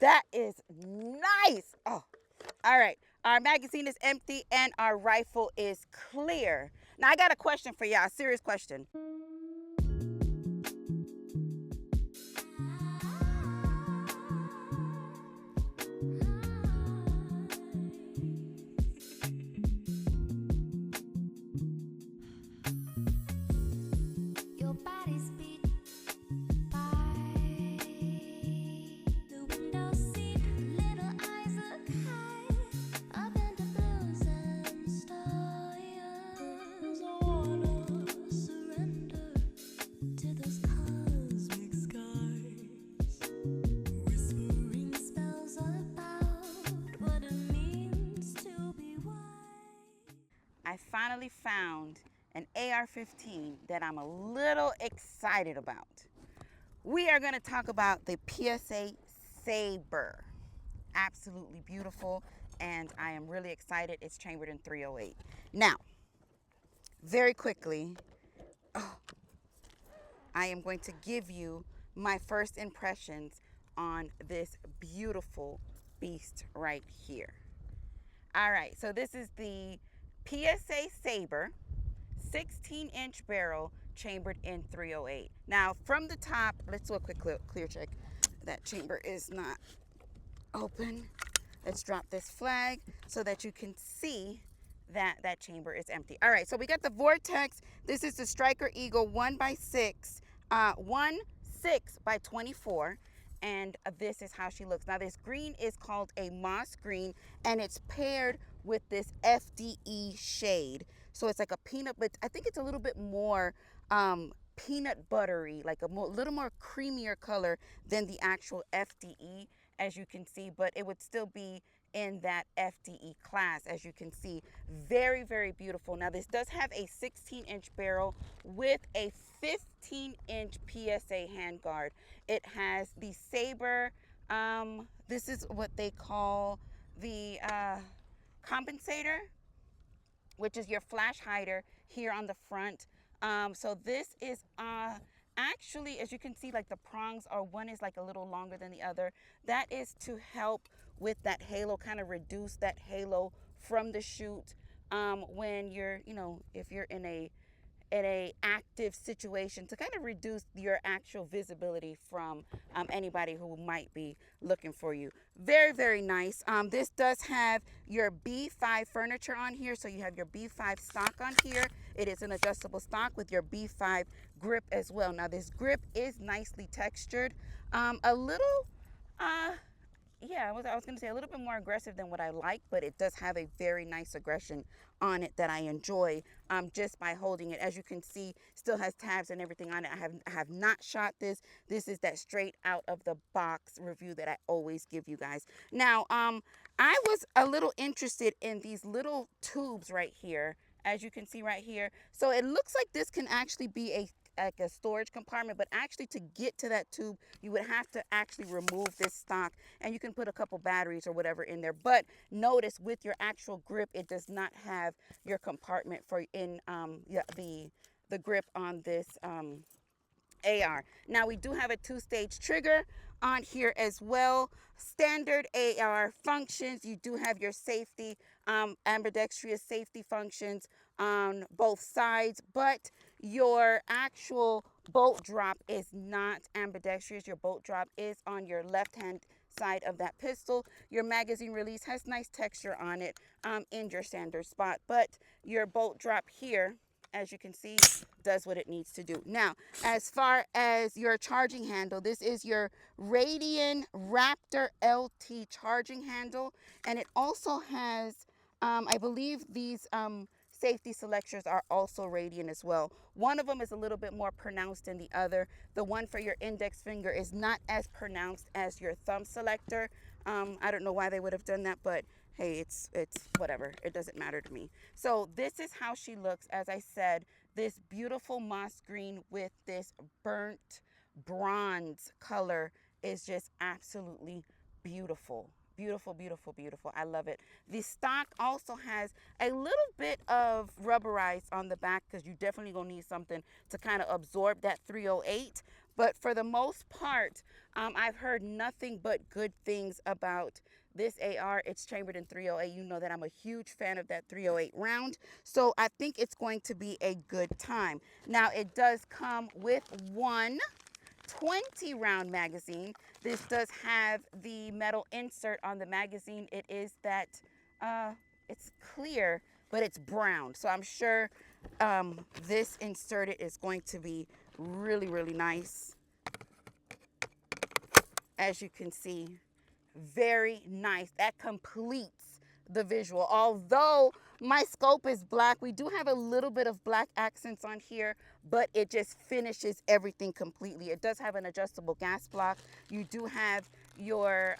That is nice. Oh, all right. Our magazine is empty and our rifle is clear. Now I got a question for y'all, a serious question. Your body's beat by the window seat. Little eyes look high up into blues and stars. I wanna surrender to those cosmic skies, whispering spells about what it means to be white. I finally found an AR-15 that I'm a little excited about. We are going to talk about the PSA Sabre. Absolutely beautiful, and I am really excited. It's chambered in 308. Now, very quickly, I am going to give you my first impressions on this beautiful beast right here. All right, so this is the PSA Sabre 16-inch barrel chambered in 308. Now, from the top, let's do a quick clear check. That chamber is not open. Let's drop this flag so that you can see that that chamber is empty. All right, so we got the Vortex. This is the Striker Eagle 1x6, 1/6 by 24. And this is how she looks. Now, this green is called a moss green, and it's paired with this FDE shade. So it's like a peanut, but I think it's a little bit more peanut buttery, like a little more creamier color than the actual FDE, as you can see, but it would still be in that FDE class, as you can see. Very, very beautiful. Now, this does have a 16-inch barrel with a 15-inch PSA handguard. It has the Sabre, this is what they call the compensator, which is your flash hider here on the front. So this is actually, as you can see, like the prongs are, one is like a little longer than the other. That is to help with that halo, kind of reduce that halo from the shoot when you're, if you're in a active situation, to kind of reduce your actual visibility from anybody who might be looking for you. Very, very nice. This does have your B5 furniture on here, so you have your B5 stock on here. It is an adjustable stock with your B5 grip as well. Now, this grip is nicely textured, a little yeah, I was going to say a little bit more aggressive than what I like, but it does have a very nice aggression on it that I enjoy just by holding it. As you can see, still has tabs and everything on it. I have not shot this. This is that straight out of the box review that I always give you guys. Now, I was a little interested in these little tubes right here, as you can see right here. So it looks like this can actually be like a storage compartment, but actually to get to that tube, you would have to actually remove this stock, and you can put a couple batteries or whatever in there. But notice with your actual grip, it does not have your compartment for the grip on this AR. Now, we do have a 2-stage trigger on here as well. Standard AR functions. You do have your safety, ambidextrous safety functions on both sides, but your actual bolt drop is not ambidextrous. Your bolt drop is on your left hand side of that pistol. Your magazine release has nice texture on it in your standard spot, but your bolt drop here, as you can see, does what it needs to do. Now, as far as your charging handle, this is your Radian Raptor LT charging handle, and it also has, I believe these safety selectors are also Radian as well. One of them is a little bit more pronounced than the other. The one for your index finger is not as pronounced as your thumb selector. I don't know why they would have done that, but hey, it's whatever. It doesn't matter to me. So this is how she looks. As I said, this beautiful moss green with this burnt bronze color is just absolutely beautiful. Beautiful, beautiful, beautiful. I love it. The stock also has a little bit of rubberized on the back, because you definitely gonna need something to kind of absorb that 308. But for the most part, I've heard nothing but good things about this AR. It's chambered in 308. You know that I'm a huge fan of that 308 round. So I think it's going to be a good time. Now, it does come with one 20 round magazine. This does have the metal insert on the magazine. It is that, it's clear, but it's brown. So I'm sure this inserted is going to be really, really nice. As you can see, very nice. That completes the visual. Although my scope is black, we do have a little bit of black accents on here, but it just finishes everything completely. It does have an adjustable gas block. You do have your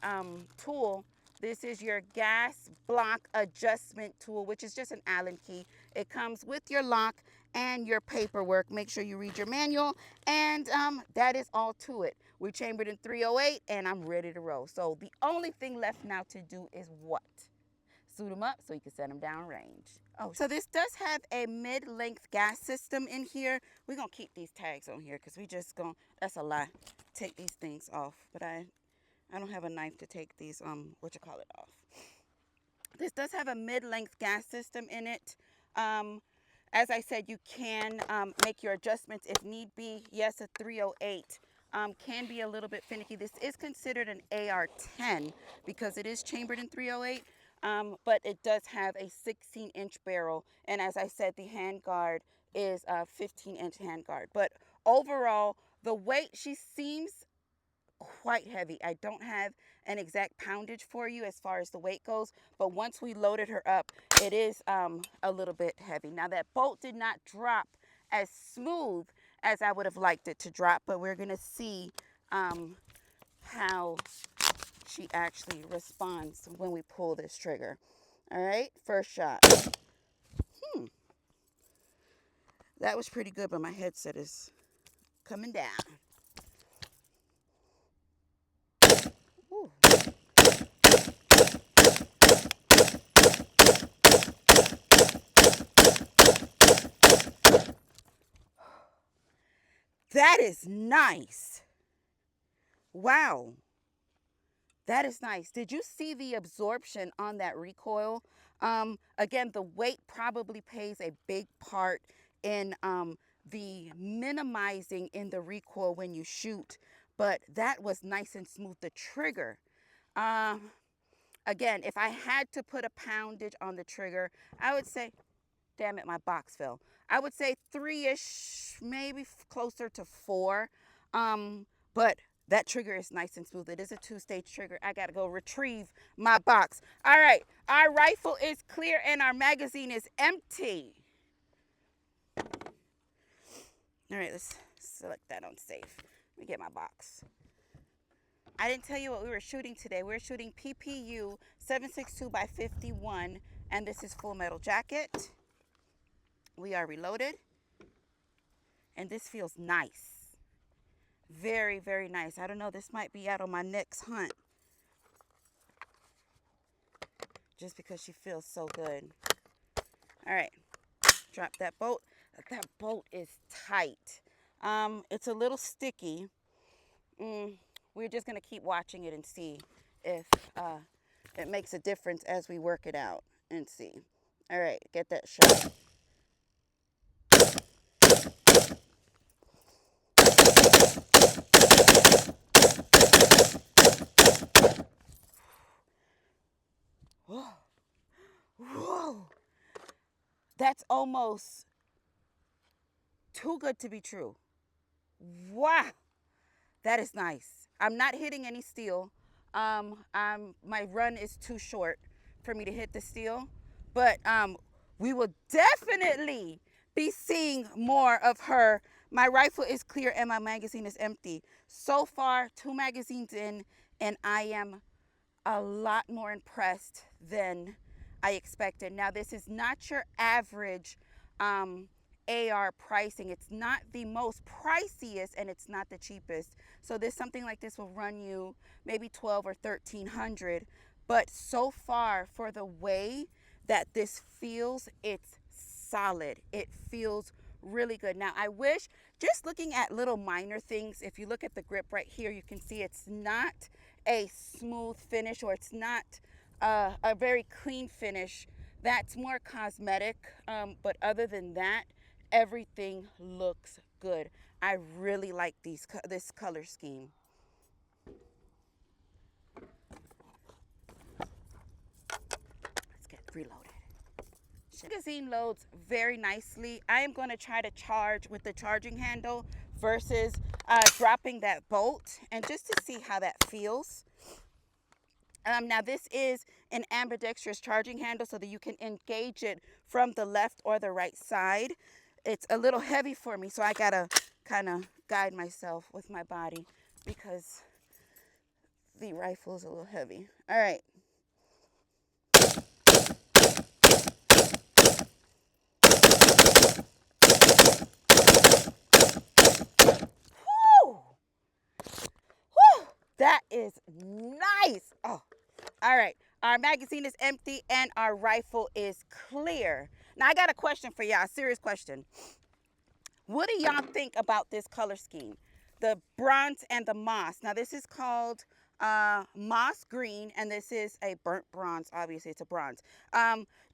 tool. This is your gas block adjustment tool, which is just an Allen key. It comes with your lock and your paperwork. Make sure you read your manual, and that is all to it. We chambered in 308, and I'm ready to roll. So the only thing left now to do is what? Suit them up so you can set them down range. Oh, so this does have a mid-length gas system in here. We're going to keep these tags on here because we just going to, that's a lie, take these things off. But I don't have a knife to take these, off. This does have a mid-length gas system in it. As I said, you can make your adjustments if need be. Yes, a 308 can be a little bit finicky. This is considered an AR10 because it is chambered in 308, but it does have a 16-inch barrel. And as I said, the handguard is a 15-inch handguard. But overall, the weight, she seems quite heavy. I don't have an exact poundage for you as far as the weight goes, but once we loaded her up, it is a little bit heavy. Now, that bolt did not drop as smooth as I would have liked it to drop, but we're gonna see how she actually responds when we pull this trigger. All right, first shot. That was pretty good, but my headset is coming down. Ooh. That is nice. Wow. That is nice. Did you see the absorption on that recoil? Again, the weight probably plays a big part in the minimizing in the recoil when you shoot, but that was nice and smooth. The trigger, again, if I had to put a poundage on the trigger, I would say, damn it, my box fell. I would say 3-ish, maybe closer to 4. But that trigger is nice and smooth. It is a 2-stage trigger. I got to go retrieve my box. All right, our rifle is clear and our magazine is empty. All right, let's select that on safe. Let me get my box. I didn't tell you what we were shooting today. We're shooting PPU 762 by 51, and this is Full Metal Jacket. We are reloaded, and this feels nice. Very, very nice. I don't know, this might be out on my next hunt, just because she feels so good. All right, drop that bolt. That bolt is tight. It's a little sticky. We're just gonna keep watching it and see if it makes a difference as we work it out and see. All right, get that shot. Whoa. Whoa. That's almost too good to be true. Wow. That is nice. I'm not hitting any steel. My run is too short for me to hit the steel, but we will definitely be seeing more of her. My rifle is clear and my magazine is empty. So far, 2 magazines in, and I am a lot more impressed than I expected. Now, this is not your average AR pricing. It's not the most priciest, and it's not the cheapest. So something like this will run you maybe $1,200 or $1,300. But so far, for the way that this feels, it's solid. It feels really good. Now, I wish just looking at little minor things. If you look at the grip right here, you can see it's not a smooth finish, or it's not a very clean finish. That's more cosmetic, but other than that, everything looks good. I really like this color scheme. Let's get reloaded. Magazine loads very nicely. I am going to try to charge with the charging handle versus dropping that bolt, and just to see how that feels. Now this is an ambidextrous charging handle so that you can engage it from the left or the right side. It's a little heavy for me, so I gotta kind of guide myself with my body because the rifle is a little heavy. All right. Whew! Whew! That is nice. Oh, all right. Our magazine is empty and our rifle is clear. Now I got a question for y'all, a serious question. What do y'all think about this color scheme? The bronze and the moss. Now this is called moss green, and this is a burnt bronze. Obviously it's a bronze.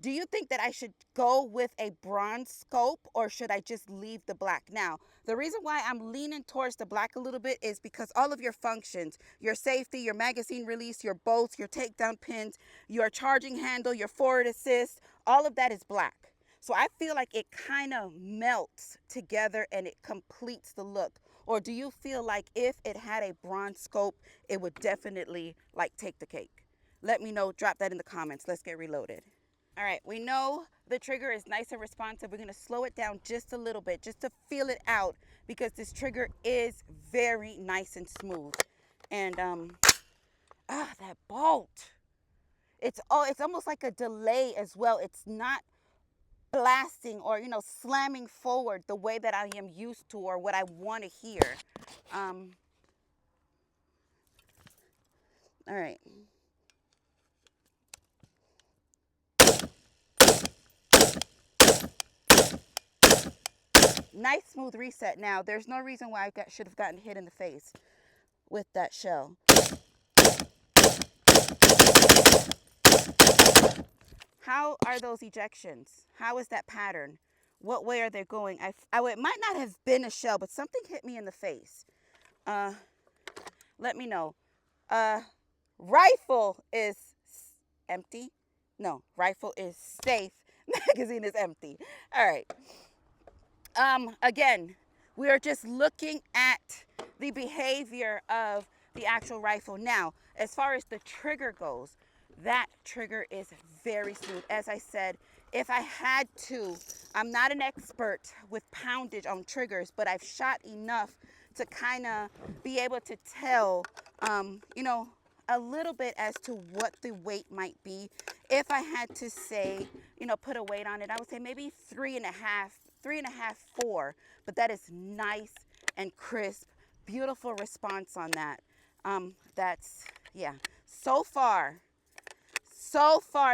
Do you think that I should go with a bronze scope, or should I just leave the black? Now, the reason why I'm leaning towards the black a little bit is because all of your functions, your safety, your magazine release, your bolts, your takedown pins, your charging handle, your forward assist, all of that is black. So I feel like it kind of melts together and it completes the look. Or do you feel like if it had a bronze scope, it would definitely like take the cake? Let me know. Drop that in the comments. Let's get reloaded. All right, we know the trigger is nice and responsive. We're going to slow it down just a little bit just to feel it out, because this trigger is very nice and smooth. And that bolt. It's almost like a delay as well. It's not blasting or slamming forward the way that I am used to or what I want to hear. All right. Nice smooth reset. Now there's no reason why I should have gotten hit in the face with that shell. How are those ejections? How is that pattern? What way are they going? It might not have been a shell, but something hit me in the face. Let me know. Rifle is empty. No, rifle is safe. Magazine is empty. All right. Again, we are just looking at the behavior of the actual rifle. Now, as far as the trigger goes, that trigger is very smooth. As I said, if I had to, I'm not an expert with poundage on triggers, but I've shot enough to kind of be able to tell, a little bit as to what the weight might be. If I had to say, put a weight on it, I would say maybe 3.5, 4, but that is nice and crisp. Beautiful response on that. Yeah. So far,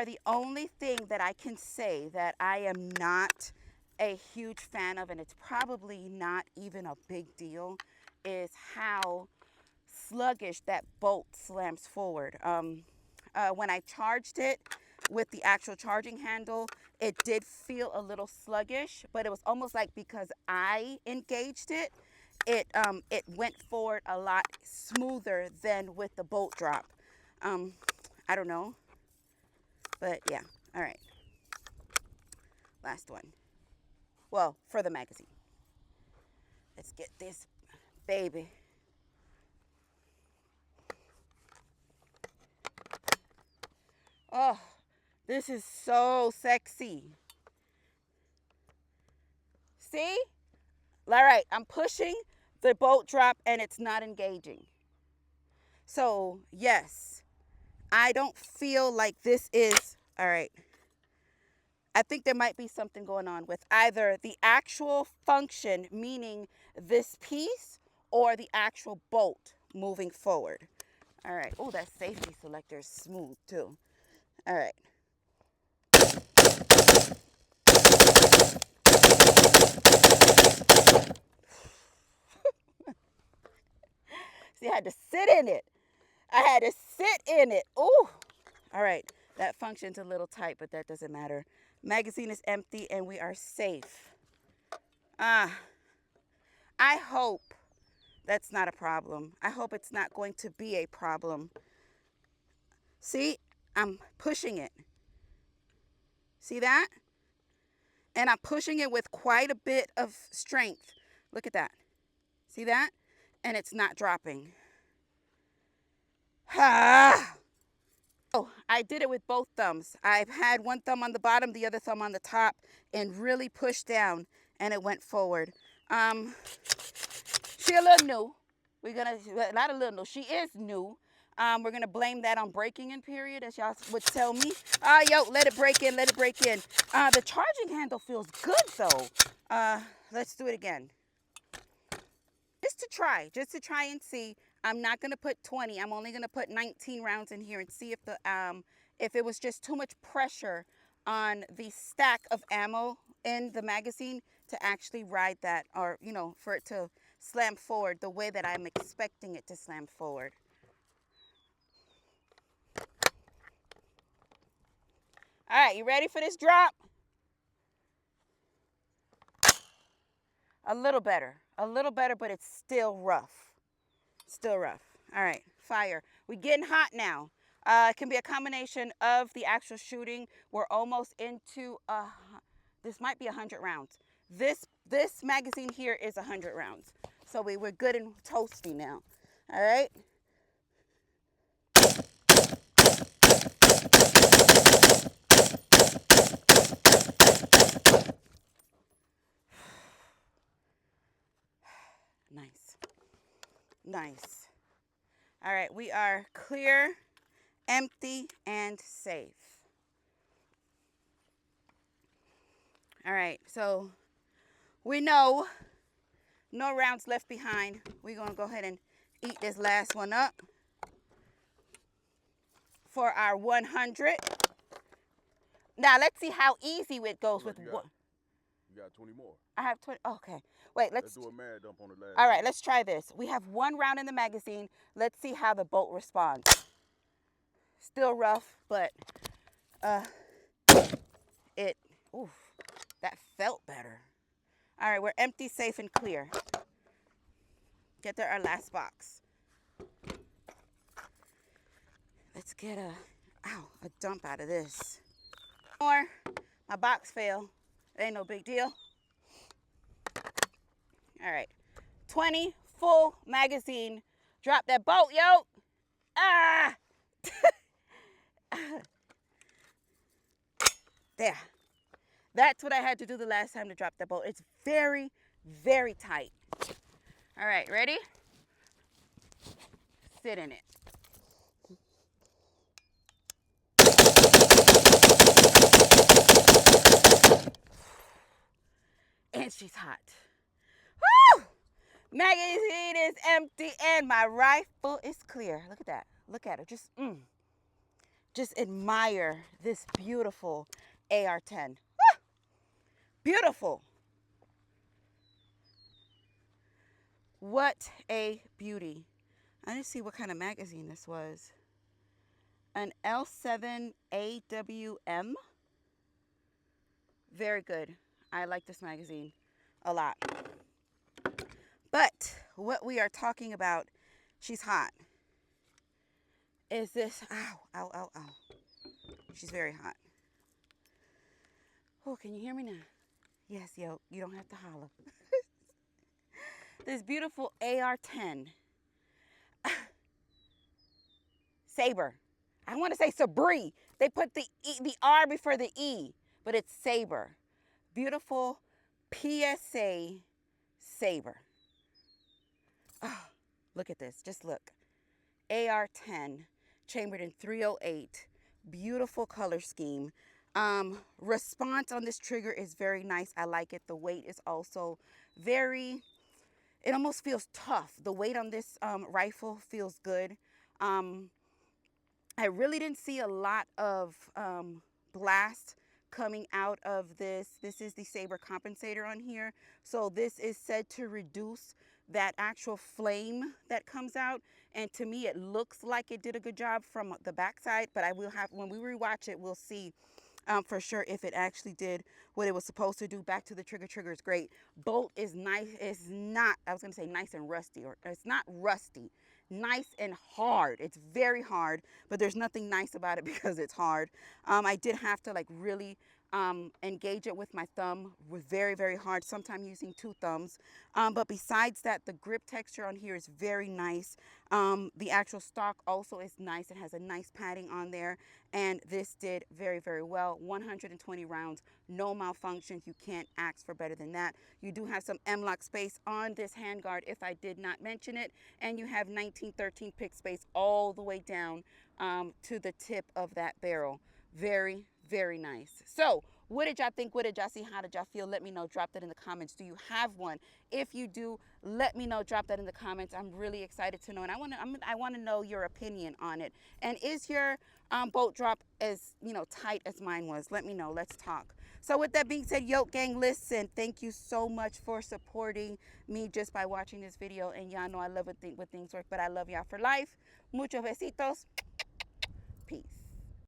the only thing that I can say that I am not a huge fan of, and it's probably not even a big deal, is how sluggish that bolt slams forward. When I charged it with the actual charging handle, it did feel a little sluggish, but it was almost like because I engaged it, it went forward a lot smoother than with the bolt drop. I don't know, but yeah. All right, last one. Well, for the magazine. Let's get this baby. Oh, this is so sexy. See? All right, I'm pushing the bolt drop and it's not engaging. So, yes, I don't feel like this is, all right. I think there might be something going on with either the actual function, meaning this piece, or the actual bolt moving forward. All right. Oh, that safety selector is smooth too. All right. See, I had to sit in it. I had to sit in it. Ooh. All right. That function's a little tight, but that doesn't matter. Magazine is empty and we are safe. I hope that's not a problem. I hope it's not going to be a problem. See, I'm pushing it. See that? And I'm pushing it with quite a bit of strength. Look at that. See that? And it's not dropping. Ah! Oh, I did it with both thumbs. I've had one thumb on the bottom, the other thumb on the top, and really pushed down, and it went forward. She a little new. We're gonna, not a little new, she is new. We're gonna blame that on breaking in period, as y'all would tell me. Yo, let it break in, let it break in. The charging handle feels good though. Let's do it again. Just to try and see. I'm not gonna put 20. I'm only gonna put 19 rounds in here and see if it was just too much pressure on the stack of ammo in the magazine to actually ride that, or for it to slam forward the way that I'm expecting it to slam forward. All right, you ready for this drop? A little better, but it's still rough. Still rough. All right, fire. We're getting hot now. It can be a combination of the actual shooting. We're almost into, this might be 100 rounds. This magazine here is 100 rounds. So we're good and toasty now. All right. Nice. Nice. All right, we are clear, empty, and safe. All right, so we know no rounds left behind. We're gonna go ahead and eat this last one up for our 100. Now let's see how easy it goes with what. You got 20 more. I have 20. Okay. Wait, let's do a mad dump on the last. All right, let's try this. We have one round in the magazine. Let's see how the bolt responds. Still rough, but oof, that felt better. All right, we're empty, safe, and clear. Get to our last box. Let's get a dump out of this. More, my box fell. It ain't no big deal. All right, 20 full magazine. Drop that bolt, yo. Ah! There. That's what I had to do the last time to drop that bolt. It's very, very tight. All right, ready? Sit in it. And she's hot. Woo! Magazine is empty and my rifle is clear. Look at that. Look at her. Just admire this beautiful AR10. Woo! Beautiful. What a beauty. I didn't see what kind of magazine this was. An L7AWM. Very good. I like this magazine a lot. But what we are talking about, she's hot, is this, ow. She's very hot. Oh, can you hear me now? Yes, yo, you don't have to holler. This beautiful AR10. Sabre. I want to say Sabre. They put the R before the E, but it's Sabre. Beautiful PSA Sabre. Oh, look at this. Just look. AR10, chambered in 308. Beautiful color scheme. Response on this trigger is very nice. I like it. The weight is also very, it almost feels tough. The weight on this rifle feels good. I really didn't see a lot of blast coming out of this. This is the Sabre compensator on here. So this is said to reduce that actual flame that comes out. And to me, it looks like it did a good job from the backside, but I will have, when we rewatch it, we'll see for sure if it actually did what it was supposed to do. Back to the trigger. Trigger is great. Bolt is nice. It's not, I was going to say nice and rusty, or it's not rusty. Nice and hard. It's very hard, but there's nothing nice about it because it's hard. I did have to like really engage it with my thumb. Was very, very hard. Sometimes using two thumbs. But besides that, the grip texture on here is very nice. The actual stock also is nice. It has a nice padding on there, and this did very, very well. 120 rounds, no malfunctions. You can't ask for better than that. You do have some M-LOK space on this handguard if I did not mention it, and you have 1913 pick space all the way down to the tip of that barrel. Very, very nice. So what did y'all think? What did y'all see? How did y'all feel? Let me know. Drop that in the comments. Do you have one? If you do, let me know. Drop that in the comments. I'm really excited to know, and I want to know your opinion on it. And is your bolt drop as tight as mine was? Let me know. Let's talk. So with that being said, Yoke Gang, listen, thank you so much for supporting me just by watching this video. And y'all know I love when things work, but I love y'all for life. Muchos besitos. Peace.